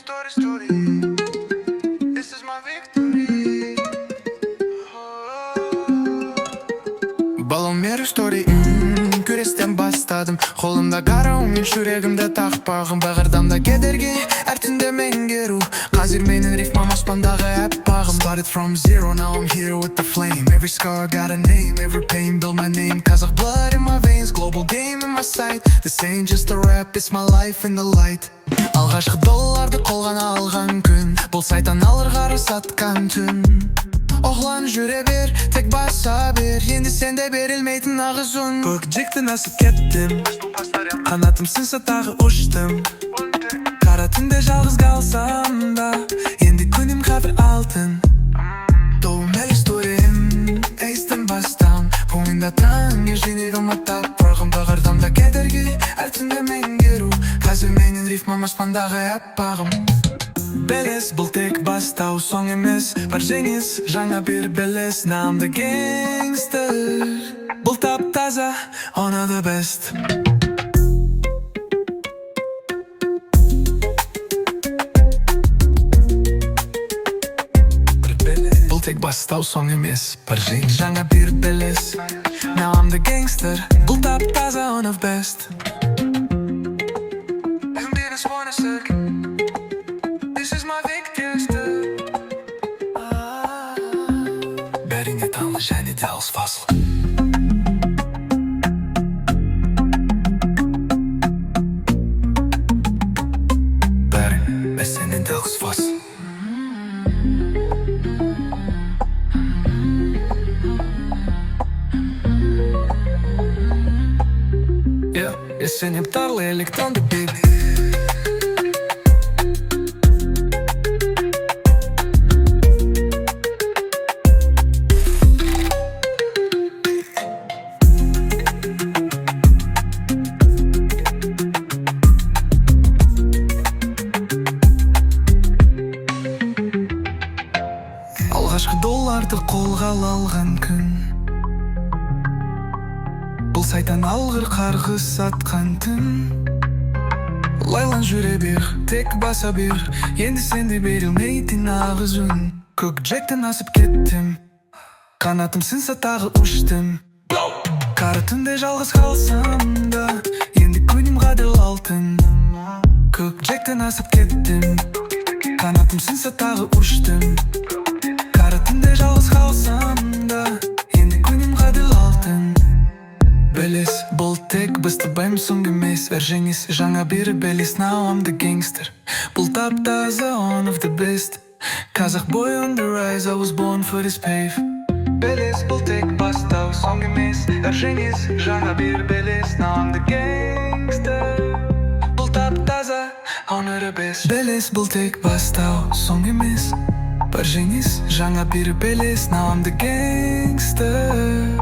story. This is my victory. Балам меру story. Күрестен бастадым. Қолымда қарауым, мен жүрегімді тақпағым. Бағырдамда кедергі, әр түнде меңгеру. Қазір менің рифмам аспандағы әппағым. Started from zero, now I'm here with the flame. Every scar got a name, every pain built my name. Kazakh blood in my veins, global game in my sight. This ain't just a rap, it's my life in the light. Алғашқы долларды қолған алған күн, бұл сайтан алыр қары сатқан түн. Оғлан жүре бер, тек баса бер, енді сенде берілмейтін нағыз үн. Көкжиектен асып кеттім, қанатым сынса тағы ұштым. Қара түнде жалғыз қалсам да, енді күнім қазір алтын. Doğum el istorim, eğistim bastam. Boyunda tan, yerjinigim atak. Bırakım bağırdamda kedergi, әр түнде меңгеру. Қазір менің рифмам аспандағы әппағым. Белес, бұл тек бастау, соң емес. Бар жеңіс, жаңа бір белес. Now I'm the gangster. Бұл тап таза, one of the best. Бұл тек бастау, соң емес. Бар жеңіс, жаңа бір белес. Now I'm the gangster. Бұл тап таза, one of best. Isn't dit een schone stuk? This is my victory. Bәріңе таңлы және де алыс фасыл. Бәрің мәсенен де алыс фасыл. Есенем тарлы электронды бит. Алғашқы долларды қолға алған күн, бұл сайтан алғыр қарғыс сатқан түн. Лайлан жүре бер, тек баса бер, енді сенде берілмейтін нағыз үн. Көкжиектен асып кеттім, қанатым сынса тағы ұштым. Қара түнде жалғыз қалсам да, енді күнім ғадыл алтын. Көкжиектен асып кеттім, қанатым сынса тағы ұштым. Қара түнде жалғыз қалсам да, енді күнім ғадыл алтын. Белес, бұл тек бастабайым соң емес. Әр жеңіс, жаңа бір белес. Now I'm the gangster. Бұл тап таза, one of the best. Kazakh boy on the rise, I was born for this pave. Белес, бұл тек бастау, соң емес. Әр жеңіс, жаңа бір белес. Now I'm the gangster. Бұл тап таза, one of the best. Белес, бұл тек бастау, соң емес. Бар жеңіс, жаңа бір белес. Now I'm the gangster.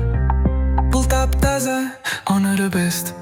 Бұл тап таза, one of the best.